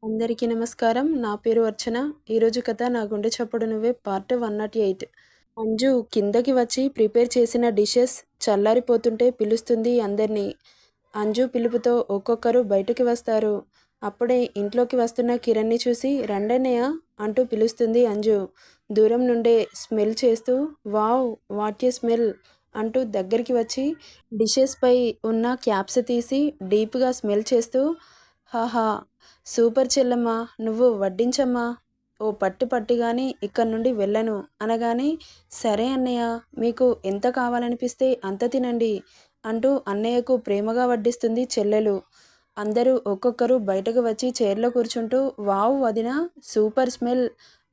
అందరికీ నమస్కారం. నా పేరు అర్చన. ఈరోజు కథ 'నా గుండె చప్పుడు నువ్వే' పార్ట్ 108. అంజు కిందకి వచ్చి ప్రిపేర్ చేసిన డిషెస్ చల్లారిపోతుంటే పిలుస్తుంది అందర్నీ. అంజు పిలుపుతో ఒక్కొక్కరు బయటకి వస్తారు. అప్పుడే ఇంట్లోకి వస్తున్న కిరణ్ని చూసి రండన్నయ్య అంటూ పిలుస్తుంది అంజు. దూరం నుండే స్మెల్ చేస్తూ వావ్ వాట్ ఏ స్మెల్ అంటూ దగ్గరికి వచ్చి డిషెస్ పై ఉన్న క్యాప్స్ తీసి డీప్గా స్మెల్ చేస్తూ హాహా సూపర్ చెల్లమ్మా నువ్వు వడ్డించమ్మా ఓ పట్టు పట్టిగాని ఇక్కడి నుండి వెళ్ళను అనగానే సరే అన్నయ్య మీకు ఎంత కావాలనిపిస్తే అంత తినండి అంటూ అన్నయ్యకు ప్రేమగా వడ్డిస్తుంది చెల్లెలు. అందరూ ఒక్కొక్కరు బయటకు వచ్చి చైర్లో కూర్చుంటూ వావ్ వదిన సూపర్ స్మెల్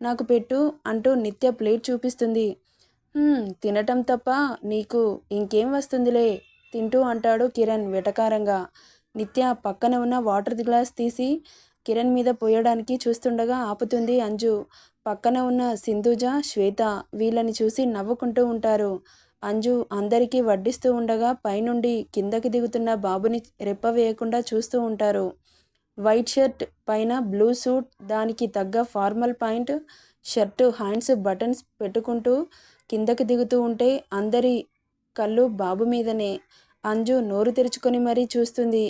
నాకు పెట్టు అంటూ నిత్య ప్లేట్ చూపిస్తుంది. తినటం తప్ప నీకు ఇంకేం వస్తుందిలే తింటూ అంటాడు కిరణ్ వెటకారంగా. నిత్య పక్కన ఉన్న వాటర్ గ్లాస్ తీసి కిరణ్ మీద పోయడానికి చూస్తుండగా ఆపుతుంది అంజు. పక్కన ఉన్న సింధుజ, శ్వేత వీళ్ళని చూసి నవ్వుకుంటూ ఉంటారు. అంజు అందరికీ వడ్డిస్తూ ఉండగా పైనుండి కిందకి దిగుతున్న బాబుని రెప్ప వేయకుండా చూస్తూ ఉంటారు. వైట్ షర్ట్ పైన బ్లూ సూట్, దానికి తగ్గ formal point shirt hands buttons పెట్టుకుంటూ కిందకి దిగుతూ ఉంటే అందరి కళ్ళు బాబు మీదనే. అంజు నోరు తెరుచుకొని మరీ చూస్తుంది.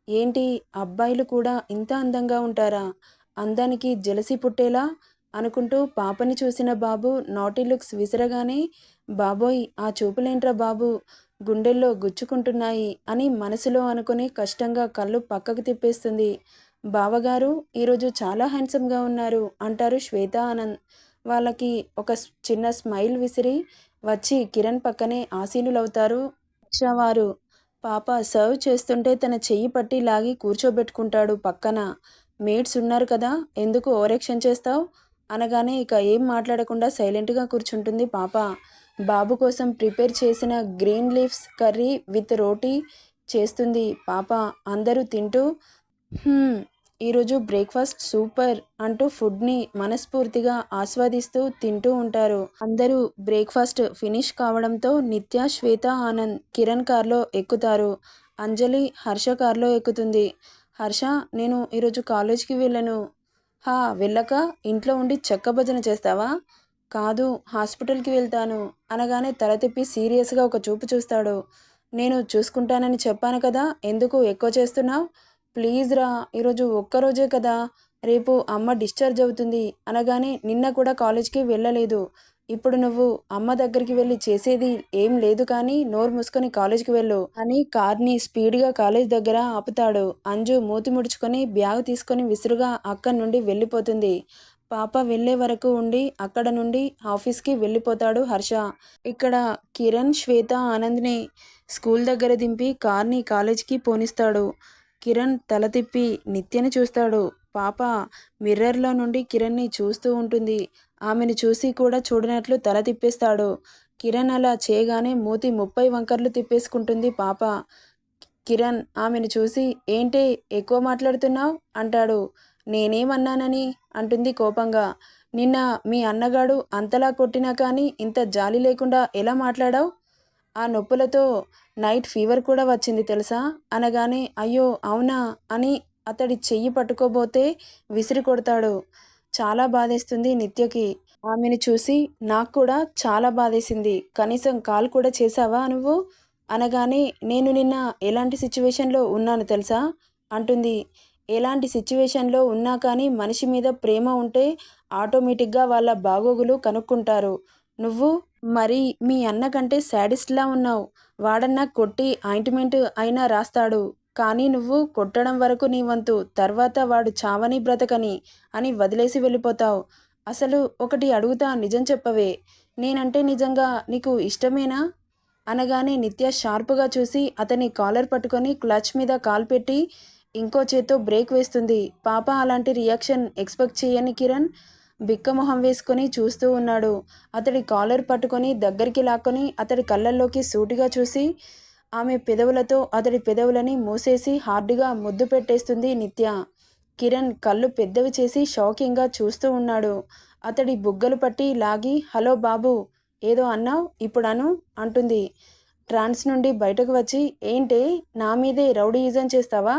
ఏంటి అబ్బాయిలు కూడా ఇంత అందంగా ఉంటారా? అందానికి జలసి పుట్టేలా అనుకుంటూ పాపని చూసిన బాబు నాటీ లుక్స్ విసరగానే బాబోయ్ ఆ చూపులేంట్రా బాబు గుండెల్లో గుచ్చుకుంటున్నాయి అని మనసులో అనుకుని కష్టంగా కళ్ళు పక్కకు తిప్పేస్తుంది. బావగారు ఈరోజు చాలా హ్యాండ్సమ్గా ఉన్నారు అంటారు శ్వేత ఆనంద్. వాళ్ళకి ఒక చిన్న స్మైల్ విసిరి వచ్చి కిరణ్ పక్కనే ఆసీనులవుతారు వారు. పాప సర్వ్ చేస్తుంటే తన చెయ్యి పట్టి లాగి కూర్చోబెట్టుకుంటాడు పక్కన. మేట్స్ ఉన్నారు కదా ఎందుకు ఓవరాక్షన్ చేస్తావు అనగానే ఇక ఏం మాట్లాడకుండా సైలెంట్గా కూర్చుంటుంది పాప. బాబు కోసం ప్రిపేర్ చేసిన గ్రీన్ లీవ్స్ కర్రీ విత్ రోటీ చేస్తుంది పాప. అందరూ తింటూ ఈరోజు బ్రేక్ఫాస్ట్ సూపర్ అంటూ ఫుడ్ని మనస్ఫూర్తిగా ఆస్వాదిస్తూ తింటూ ఉంటారు. అందరూ బ్రేక్ఫాస్ట్ ఫినిష్ కావడంతో నిత్య, శ్వేత, ఆనంద్ కిరణ్ కార్లో ఎక్కుతారు. అంజలి హర్ష కార్లో ఎక్కుతుంది. హర్ష నేను ఈరోజు కాలేజ్కి వెళ్ళను. వెళ్ళక ఇంట్లో ఉండి చెక్క భజన చేస్తావా? కాదు హాస్పిటల్కి వెళ్తాను అనగానే తల తిప్పి సీరియస్గా ఒక చూపు చూస్తాడు. నేను చూసుకుంటానని చెప్పాను కదా ఎందుకు ఎక్కువ చేస్తున్నావు? ప్లీజ్ రా ఈరోజు ఒక్కరోజే కదా రేపు అమ్మ డిశ్చార్జ్ అవుతుంది అనగానే నిన్న కూడా కాలేజ్కి వెళ్ళలేదు. ఇప్పుడు నువ్వు అమ్మ దగ్గరికి వెళ్ళి చేసేది ఏం లేదు కానీ నోరు మూసుకొని కాలేజ్కి వెళ్ళు అని కార్ని స్పీడ్గా కాలేజ్ దగ్గర ఆపుతాడు. అంజు మూతి ముడుచుకొని బ్యాగ్ తీసుకొని విసురుగా అక్కడి నుండి వెళ్ళిపోతుంది. పాప వెళ్ళే వరకు ఉండి అక్కడ నుండి ఆఫీస్కి వెళ్ళిపోతాడు హర్ష. ఇక్కడ కిరణ్, శ్వేత, ఆనంద్ని స్కూల్ దగ్గర దింపి కార్ని కాలేజ్కి పోనిస్తాడు. కిరణ్ తల తిప్పి నిత్యని చూస్తాడు. పాప మిర్రర్లో నుండి కిరణ్ని చూస్తూ ఉంటుంది. ఆమెను చూసి కూడా చూడనట్లు తల తిప్పేస్తాడు. కిరణ్ అలా చేయగానే మూతి 30 వంకర్లు తిప్పేసుకుంటుంది పాప. కిరణ్ ఆమెను చూసి ఏంటే ఎక్కువ మాట్లాడుతున్నావు అంటాడు. నేనేమన్నానని అంటుంది కోపంగా. నిన్న మీ అన్నగాడు అంతలా కొట్టినా కానీ ఇంత జాలి లేకుండా ఎలా మాట్లాడావు? ఆ నొప్పులతో నైట్ ఫీవర్ కూడా వచ్చింది తెలుసా అనగానే అయ్యో అవునా అని అతడి చెయ్యి పట్టుకోబోతే విసిరి కొడతాడు. చాలా బాధేస్తుంది నిత్యకి. ఆమెను చూసి నాకు కూడా చాలా బాధేసింది. కనీసం కాల్ కూడా చేశావా నువ్వు అనగానే నేను నిన్న ఎలాంటి సిచ్యువేషన్లో ఉన్నాను తెలుసా అంటుంది. ఎలాంటి సిచ్యువేషన్లో ఉన్నా కానీ మనిషి మీద ప్రేమ ఉంటే ఆటోమేటిక్గా వాళ్ళ బాగోగులు కనుక్కుంటారు. నువ్వు మరి మీ అన్న కంటే శాడిస్ట్లా ఉన్నావు. వాడన్నా కొట్టి ఆయింట్మెంట్ అయినా రాస్తాడు. కానీ నువ్వు కొట్టడం వరకు నీ వంతు, తర్వాత వాడు చావని బ్రతకని అని వదిలేసి వెళ్ళిపోతావు. అసలు ఒకటి అడుగుతా నిజం చెప్పవే, నేనంటే నిజంగా నీకు ఇష్టమేనా అనగానే నిత్య షార్పుగా చూసి అతని కాలర్ పట్టుకొని క్లచ్ మీద కాల్ పెట్టి ఇంకో చేత్తో బ్రేక్ వేస్తుంది. పాప అలాంటి రియాక్షన్ ఎక్స్పెక్ట్ చేయని కిరణ్ బిక్కమొహం వేసుకొని చూస్తూ ఉన్నాడు. అతడి కాలర్ పట్టుకొని దగ్గరికి లాక్కొని అతడి కళ్ళల్లోకి సూటిగా చూసి ఆమె పెదవులతో అతడి పెదవులని మూసేసి హార్డ్గా ముద్దు పెట్టేస్తుంది నిత్య. కిరణ్ కళ్ళు పెద్దవి చేసి షాకింగ్గా చూస్తూ ఉన్నాడు. అతడి బుగ్గలు పట్టి లాగి హలో బాబు ఏదో అన్నావు ఇప్పుడు అను అంటుంది. ట్రాన్స్ నుండి బయటకు వచ్చి ఏంటే నా మీదే రౌడీయిజం చేస్తావా?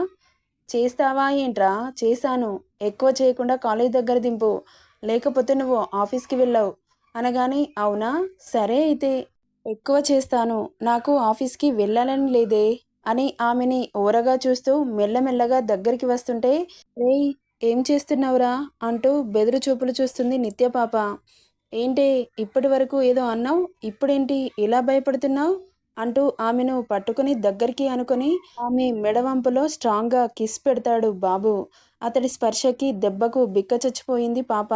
చేస్తావా ఏంట్రా? చేశాను. ఎక్కువ చేయకుండా కాలేజ్ దగ్గర దింపు. లేకపోతే నువ్వు ఆఫీస్‌కి వెళ్ళవు. అనగానే అవునా? సరే అయితే. ఎక్కువ చేస్తాను. నాకు ఆఫీస్‌కి వెళ్ళాలని లేదే అని ఆమెని ఓరగా చూస్తూ మెల్లమెల్లగా దగ్గరికి వస్తుంటే, ఏయ్! ఏం చేస్తున్నావురా? అంటూ బెదురు చూపులు చూస్తుంది నిత్య పాప. ఏంటే ఇప్పటి వరకు ఏదో అన్నావు, ఇప్పుడేంటి ఇలా భయపడుతున్నావు? అంటూ ఆమెను పట్టుకుని దగ్గరికి అనుకొని ఆమె మెడవంపులో స్ట్రాంగ్గా కిస్ పెడతాడు బాబు. అతడి స్పర్శకి దెబ్బకు బిక్క చచ్చిపోయింది పాప.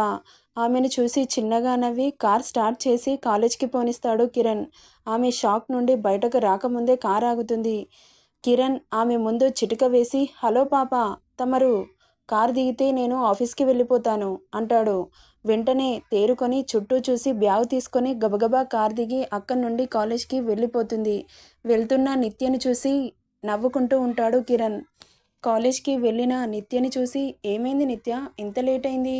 ఆమెను చూసి చిన్నగా నవ్వి కార్ స్టార్ట్ చేసి కాలేజ్కి పోనిస్తాడు కిరణ్. ఆమె షాక్ నుండి బయటకు రాకముందే కార్ ఆగుతుంది. కిరణ్ ఆమె ముందు చిటిక వేసి హలో పాప, తమరు కార్ దిగితే నేను ఆఫీస్కి వెళ్ళిపోతాను అంటాడు. వెంటనే తేరుకొని చుట్టూ చూసి బ్యాగ్ తీసుకొని గబగబా కార్ దిగి అక్కడి నుండి కాలేజ్కి వెళ్ళిపోతుంది. వెళ్తున్న నిత్యని చూసి నవ్వుకుంటూ ఉంటాడు కిరణ్. కాలేజ్కి వెళ్ళిన నిత్యని చూసి ఏమైంది నిత్య, ఇంత లేట్ అయింది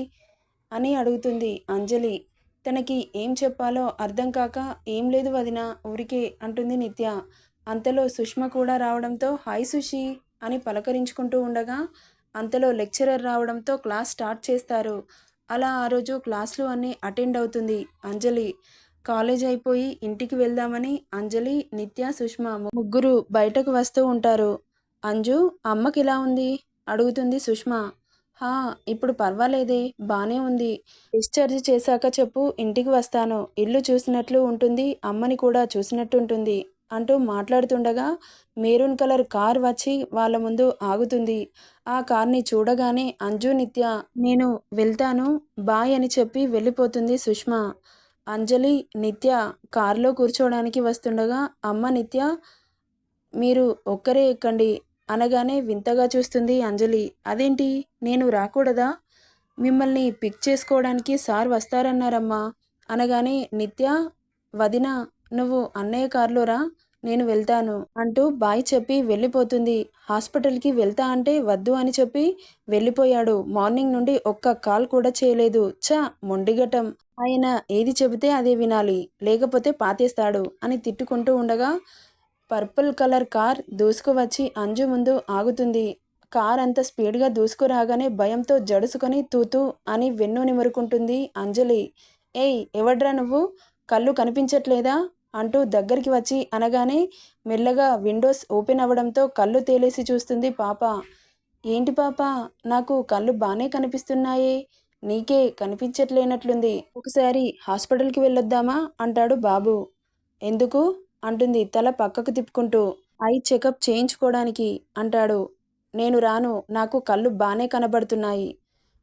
అని అడుగుతుంది అంజలి. తనకి ఏం చెప్పాలో అర్థం కాక ఏం లేదు వదిన, ఊరికే అంటుంది నిత్య. అంతలో సుష్మ కూడా రావడంతో హాయ్ సుషి అని పలకరించుకుంటూ ఉండగా అంతలో లెక్చరర్ రావడంతో క్లాస్ స్టార్ట్ చేస్తారు. అలా ఆ రోజు క్లాసులు అన్నీ అటెండ్ అవుతుంది అంజలి. కాలేజ్ అయిపోయి ఇంటికి వెళ్దామని అంజలి, నిత్య, సుష్మ ముగ్గురు బయటకు వస్తూ ఉంటారు. అంజు, అమ్మకిలా ఉంది అడుగుతుంది సుష్మ. హా, ఇప్పుడు పర్వాలేదే, బానే ఉంది. డిశ్చార్జ్ చేశాక చెప్పు, ఇంటికి వస్తాను. ఇల్లు చూసినట్లు ఉంటుంది, అమ్మని కూడా చూసినట్టు ఉంటుంది అంటూ మాట్లాడుతుండగా మెరూన్ కలర్ కార్ వచ్చి వాళ్ళ ముందు ఆగుతుంది. ఆ కార్ని చూడగానే అంజు, నిత్య నేను వెళ్తాను బాయ్ అని చెప్పి వెళ్ళిపోతుంది సుష్మ. అంజలి, నిత్య కారులో కూర్చోవడానికి వస్తుండగా అమ్మ నిత్య మీరు ఒక్కరే ఎక్కండి అనగానే వింతగా చూస్తుంది అంజలి. అదేంటి, నేను రాకూడదా? మిమ్మల్ని పిక్ చేసుకోవడానికి సార్ వస్తారన్నారమ్మా అనగానే నిత్య వదిన, నువ్వు అన్నయ్య కారులో రా, నేను వెళ్తాను అంటూ బాయ్ చెప్పి వెళ్ళిపోతుంది. హాస్పిటల్కి వెళ్తా అంటే వద్దు అని చెప్పి వెళ్ళిపోయాడు. మార్నింగ్ నుండి ఒక్క కాల్ కూడా చేయలేదు. చ, మొండిగటం. ఆయన ఏది చెబితే అదే వినాలి, లేకపోతే పాతేస్తాడు అని తిట్టుకుంటూ ఉండగా పర్పుల్ కలర్ కార్ దూసుకువచ్చి అంజు ముందు ఆగుతుంది. కార్ అంత స్పీడ్గా దూసుకురాగానే భయంతో జడుసుకొని తూతూ అని వెన్ను నిమురుకుంటుంది అంజలి. ఏయ్, ఎవడ్రా నువ్వు, కళ్ళు కనిపించట్లేదా అంటూ దగ్గరికి వచ్చి అనగానే మెల్లగా విండోస్ ఓపెన్ అవ్వడంతో కళ్ళు తేలేసి చూస్తుంది పాప. ఏంటి పాప, నాకు కళ్ళు బానే కనిపిస్తున్నాయే, నీకే కనిపించట్లేనట్లుంది. ఒకసారి హాస్పిటల్కి వెళ్ళొద్దామా అంటాడు బాబు. ఎందుకు అంటుంది తల పక్కకు తిప్పుకుంటూ. ఐ చెకప్ చేయించుకోవడానికి అంటాడు. నేను రాను, నాకు కళ్ళు బానే కనబడుతున్నాయి.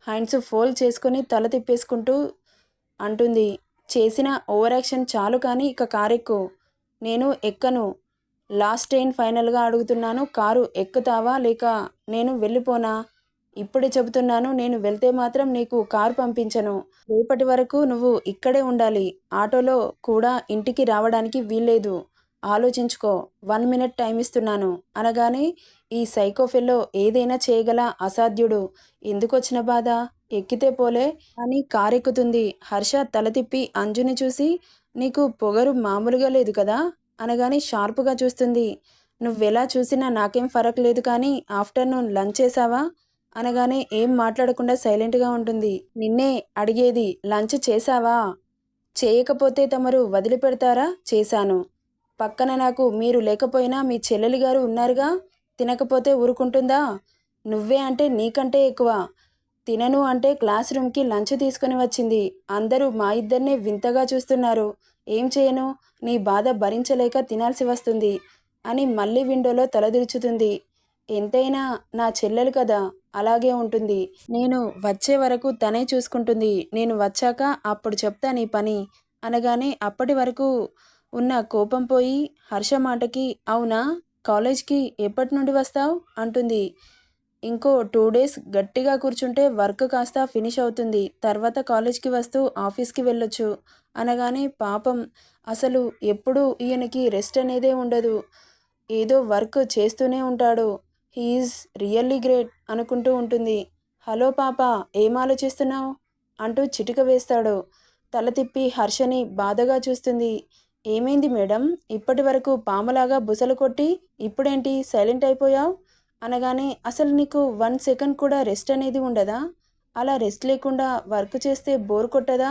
హ్యాండ్స్ ఫోల్డ్ చేసుకొని తల తిప్పేసుకుంటూ అంటుంది. చేసిన ఓవర్ యాక్షన్ చాలు కానీ ఇక కారెక్కు. నేను ఎక్కను. లాస్ట్ ట్రైన్ ఫైనల్గా అడుగుతున్నాను, కారు ఎక్కుతావా లేక నేను వెళ్ళిపోనా? ఇప్పుడే చెబుతున్నాను, నేను వెళ్తే మాత్రం నీకు కారు పంపించను. రేపటి వరకు నువ్వు ఇక్కడే ఉండాలి. ఆటోలో కూడా ఇంటికి రావడానికి వీల్లేదు. ఆలోచించుకో. 1 మినిట్ టైం ఇస్తున్నాను అనగానే ఈ సైకో ఫెల్లో ఏదైనా చేయగల అసాధ్యుడు. ఎందుకొచ్చిన బాధ, ఎక్కితే పోలే అని కారెక్కుతుంది. హర్ష తల తిప్పి అంజుని చూసి నీకు పొగరు మామూలుగా లేదు కదా అనగానే షార్పుగా చూస్తుంది. నువ్వెలా చూసినా నాకేం ఫరక్ లేదు కానీ ఆఫ్టర్నూన్ లంచ్ చేసావా అనగానే ఏం మాట్లాడకుండా సైలెంట్గా ఉంటుంది. నిన్నే అడిగేది, లంచ్ చేశావా? చేయకపోతే తమరు వదిలిపెడతారా? చేశాను. పక్కన నాకు మీరు లేకపోయినా మీ చెల్లెలి గారు ఉన్నారుగా, తినకపోతే ఊరుకుంటుందా? నువ్వే అంటే నీకంటే ఎక్కువ. తినను అంటే క్లాస్ రూమ్కి లంచ్ తీసుకుని వచ్చింది. అందరూ మా ఇద్దరినే వింతగా చూస్తున్నారు. ఏం చేయను, నీ బాధ భరించలేక తినాల్సి వస్తుంది అని మళ్ళీ విండోలో తలదిరుచుతుంది. ఎంతైనా నా చెల్లెలు కదా, అలాగే ఉంటుంది. నేను వచ్చే వరకు తనే చూసుకుంటుంది. నేను వచ్చాక అప్పుడు చెప్తా నీ పని అనగానే అప్పటి వరకు ఉన్న కోపం పోయి హర్ష మాటకి అవునా, కాలేజ్కి ఎప్పటి నుండి వస్తావు అంటుంది. ఇంకో 2 డేస్ గట్టిగా కూర్చుంటే వర్క్ కాస్త ఫినిష్ అవుతుంది. తర్వాత కాలేజ్కి వస్తూ ఆఫీస్కి వెళ్ళొచ్చు అనగానే పాపం, అసలు ఎప్పుడూ ఈయనకి రెస్ట్ అనేదే ఉండదు. ఏదో వర్క్ చేస్తూనే ఉంటాడు. హీఈస్ రియల్లీ గ్రేట్ అనుకుంటూ ఉంటుంది. హలో పాప, ఏం ఆలోచిస్తున్నావు అంటూ చిటిక వేస్తాడు. తల తిప్పి హర్షని బాధగా చూస్తుంది. ఏమైంది మేడం, ఇప్పటి వరకు పాములాగా బుసలు కొట్టి ఇప్పుడేంటి సైలెంట్ అయిపోయావు అనగానే, అసలు నీకు 1 సెకండ్ కూడా రెస్ట్ అనేది ఉండదా? అలా రెస్ట్ లేకుండా వర్క్ చేస్తే బోర్ కొట్టదా?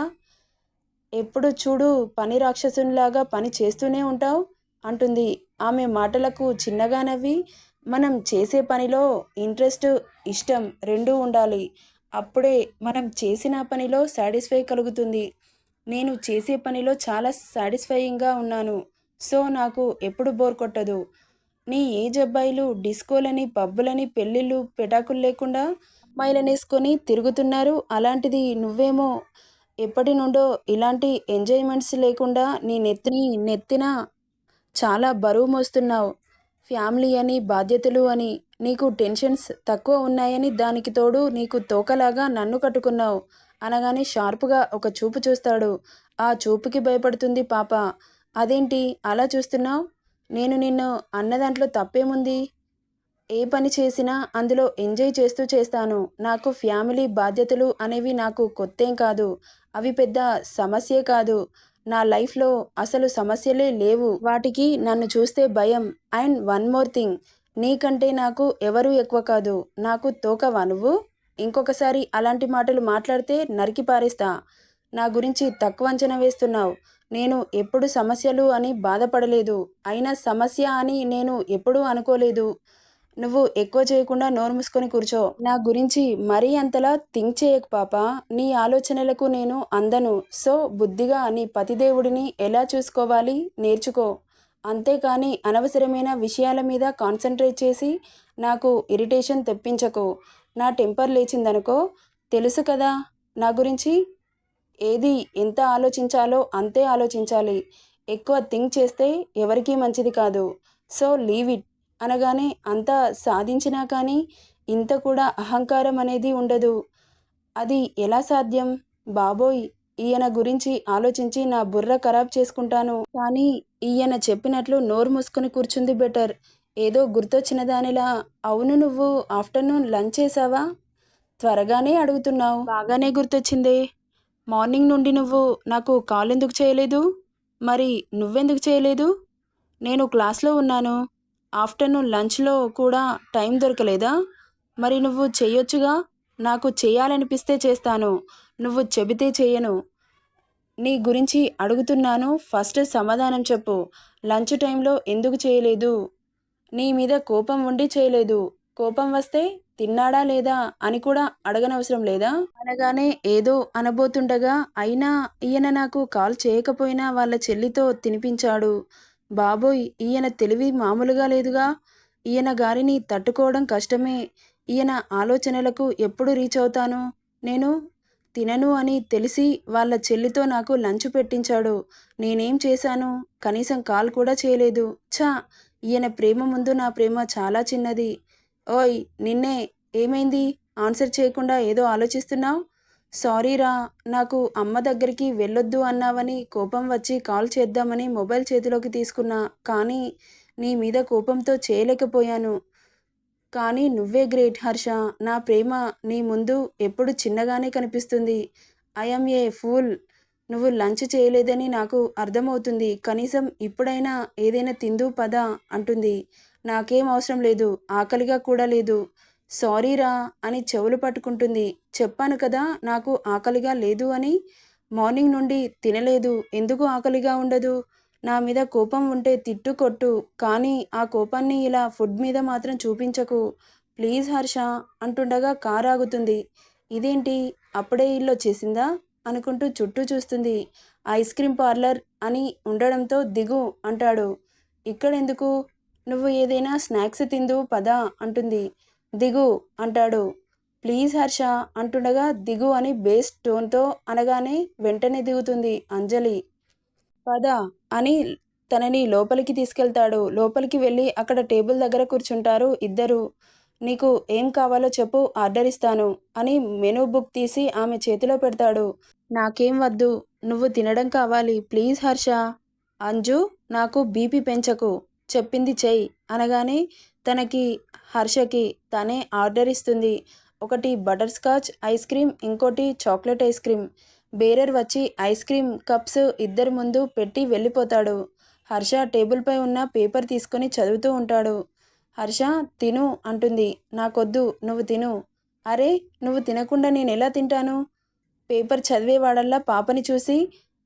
ఎప్పుడు చూడు పని రాక్షసునిలాగా పని చేస్తూనే ఉంటావు అంటుంది. ఆమె మాటలకు చిన్నగా నవ్వి, మనం చేసే పనిలో ఇంట్రెస్ట్, ఇష్టం రెండూ ఉండాలి. అప్పుడే మనం చేసిన పనిలో సాటిస్ఫై కలుగుతుంది. నేను చేసే పనిలో చాలా సాటిస్ఫైయింగ్గా ఉన్నాను. సో నాకు ఎప్పుడు బోర్ కొట్టదు. నీ ఏజ్ అబ్బాయిలు డిస్కోలని, పబ్బులని, పెళ్ళిళ్ళు, పెటాకులు లేకుండా అమ్మాయిలనేసుకొని తిరుగుతున్నారు. అలాంటిది నువ్వేమో ఎప్పటి నుండో ఇలాంటి ఎంజాయ్మెంట్స్ లేకుండా నీ నెత్తిన చాలా బరువు మోస్తున్నావు. ఫ్యామిలీ అని, బాధ్యతలు అని, నీకు టెన్షన్స్ తక్కువ ఉన్నాయని దానికి తోడు నీకు తోకలాగా నన్ను కట్టుకున్నావు అనగానే షార్ప్గా ఒక చూపు చూస్తాడు. ఆ చూపుకి భయపడుతుంది పాప. అదేంటి అలా చూస్తున్నావు? నేను నిన్ను అన్న దాంట్లో తప్పేముంది? ఏ పని చేసినా అందులో ఎంజాయ్ చేస్తూ చేస్తాను. నాకు ఫ్యామిలీ బాధ్యతలు అనేవి నాకు కొత్తేం కాదు. అవి పెద్ద సమస్యే కాదు. నా లైఫ్‌లో అసలు సమస్యలే లేవు. వాటికి నన్ను చూస్తే భయం. అండ్ వన్ మోర్ థింగ్, నీకంటే నాకు ఎవరూ ఎక్కువ కాదు. నాకు తోకవా నువ్వు? ఇంకొకసారి అలాంటి మాటలు మాట్లాడితే నరికి పారేస్తా. నా గురించి తక్కువ అంచనా వేస్తున్నావు. నేను ఎప్పుడు సమస్యలు అని బాధపడలేదు. అయినా సమస్య అని నేను ఎప్పుడూ అనుకోలేదు. నువ్వు ఎక్కువ చేయకుండా నోరు మూసుకొని కూర్చో. నా గురించి మరీ అంతలా థింక్ చేయకు పాపా. నీ ఆలోచనలకు నేను అందను. సో బుద్ధిగా నీ పతిదేవుడిని ఎలా చూసుకోవాలి నేర్చుకో. అంతేకాని అనవసరమైన విషయాల మీద కాన్సంట్రేట్ చేసి నాకు ఇరిటేషన్ తెప్పించకు. నా టెంపర్ లేచిందనుకో, తెలుసు కదా నా గురించి. ఏది ఎంత ఆలోచించాలో అంతే ఆలోచించాలి. ఎక్కువ థింక్ చేస్తే ఎవరికీ మంచిది కాదు. సో లీవ్ ఇట్ అనగానే, అంతా సాధించినా కానీ ఇంత కూడా అహంకారం అనేది ఉండదు. అది ఎలా సాధ్యం? బాబోయ్! ఈయన గురించి ఆలోచించి నా బుర్ర ఖరాబ్ చేసుకుంటాను. కానీ ఈయన చెప్పినట్లు నోరు మూసుకొని కూర్చుంది బెటర్. ఏదో గుర్తొచ్చిన దానిలా, అవును నువ్వు ఆఫ్టర్‌నూన్ లంచ్ చేశావా? త్వరగానే అడుగుతున్నావు. బాగానే గుర్తొచ్చిందే. మార్నింగ్ నుండి నువ్వు నాకు కాల్ ఎందుకు చేయలేదు? మరి నువ్వెందుకు చేయలేదు? నేను క్లాస్‌లో ఉన్నాను. ఆఫ్టర్‌నూన్ లంచ్‌లో కూడా టైం దొరకలేదా? మరి నువ్వు చెయ్యొచ్చుగా. నాకు చెయ్యాలనిపిస్తే చేస్తాను. నువ్వు చెబితే చెయ్యను. నీ గురించి అడుగుతున్నాను. ఫస్ట్ సమాధానం చెప్పు. లంచ్ టైంలో ఎందుకు చేయలేదు? నీ మీద కోపం ఉండి చేయలేదు. కోపం వస్తే తిన్నాడా లేదా అని కూడా అడగనవసరం లేదా? అనగానే ఏదో అనబోతుండగా, అయినా ఈయన నాకు కాల్ చేయకపోయినా వాళ్ళ చెల్లితో తినిపించాడు. బాబోయ్! ఈయన తెలివి మామూలుగా లేదుగా. ఈయన గారిని తట్టుకోవడం కష్టమే. ఈయన ఆలోచనలకు ఎప్పుడు రీచ్ అవుతాను? నేను తినను అని తెలిసి వాళ్ళ చెల్లితో నాకు లంచ్ పెట్టించాడు. నేనేం చేశాను? కనీసం కాల్ కూడా చేయలేదు. ఛ! ఈయన ప్రేమ ముందు నా ప్రేమ చాలా చిన్నది. ఓయ్! నిన్నే. ఏమైంది? ఆన్సర్ చేయకుండా ఏదో ఆలోచిస్తున్నావు? సారీరా, నాకు అమ్మ దగ్గరికి వెళ్ళొద్దు అన్నావని కోపం వచ్చి కాల్ చేద్దామని మొబైల్ చేతిలోకి తీసుకున్నా. కానీ నీ మీద కోపంతో చేయలేకపోయాను. కానీ నువ్వే గ్రేట్ హర్ష. నా ప్రేమ నీ ముందు ఎప్పుడు చిన్నగానే కనిపిస్తుంది. I am a pool. నువ్వు లంచ్ చేయలేదని నాకు అర్థమవుతుంది. కనీసం ఇప్పుడైనా ఏదైనా తిందు పద అంటుంది. నాకేం అవసరం లేదు. ఆకలిగా కూడా లేదు. సారీరా అని చెవులు పట్టుకుంటుంది. చెప్పాను కదా నాకు ఆకలిగా లేదు అని. మార్నింగ్ నుండి తినలేదు. ఎందుకు ఆకలిగా ఉండదు? నా మీద కోపం ఉంటే తిట్టు కొట్టు. కానీ ఆ కోపాన్ని ఇలా ఫుడ్ మీద మాత్రం చూపించకు. ప్లీజ్ హర్ష అంటుండగా కారు ఆగుతుంది. ఇదేంటి అప్పుడే ఇల్లొచ్చేసిందా అనుకుంటూ చుట్టూ చూస్తుంది. ఐస్ క్రీమ్ పార్లర్ అని ఉండడంతో దిగు అంటాడు. ఇక్కడెందుకు? నువ్వు ఏదైనా స్నాక్స్ తిందువు పద అంటుంది. దిగు అంటాడు. ప్లీజ్ హర్ష అంటుండగా దిగు అని బేస్ టోన్తో అనగానే వెంటనే దిగుతుంది అంజలి. పద అని తనని లోపలికి తీసుకెళ్తాడు. లోపలికి వెళ్ళి అక్కడ టేబుల్ దగ్గర కూర్చుంటారు ఇద్దరు. నీకు ఏం కావాలో చెప్పు ఆర్డర్ ఇస్తాను అని మెనూ బుక్ తీసి ఆమె చేతిలో పెడతాడు. నాకేం వద్దు. నువ్వు తినడం కావాలి. ప్లీజ్ హర్ష. అంజు, నాకు బీపీ పెంచకు. చెప్పింది చెయ్యి అనగానే తనకి, హర్షకి తనే ఆర్డర్ ఇస్తుంది. ఒకటి బటర్ స్కాచ్ ఐస్ క్రీమ్, ఇంకోటి చాక్లెట్ ఐస్ క్రీమ్. బేరర్ వచ్చి ఐస్ క్రీమ్ కప్స్ ఇద్దరి ముందు పెట్టి వెళ్ళిపోతాడు. హర్ష టేబుల్పై ఉన్న పేపర్ తీసుకొని చదువుతూ ఉంటాడు. హర్ష తిను అంటుంది. నాకొద్దు, నువ్వు తిను. అరే నువ్వు తినకుండా నేను ఎలా తింటాను? పేపర్ చదివేవాడల్లా పాపని చూసి,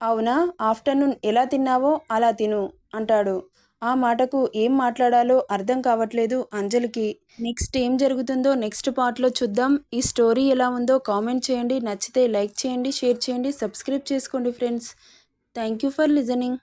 అవునా, ఆఫ్టర్నూన్ ఎలా తిన్నావో అలా తిను అంటాడు. ఆ మాటకు ఏం మాట్లాడాలో అర్థం కావట్లేదు అంజలికి. నెక్స్ట్ ఏం జరుగుతుందో నెక్స్ట్ పార్ట్లో చూద్దాం. ఈ స్టోరీ ఎలా ఉందో కామెంట్ చేయండి. నచ్చితే లైక్ చేయండి, షేర్ చేయండి, సబ్స్క్రైబ్ చేసుకోండి friends. Thank you for listening.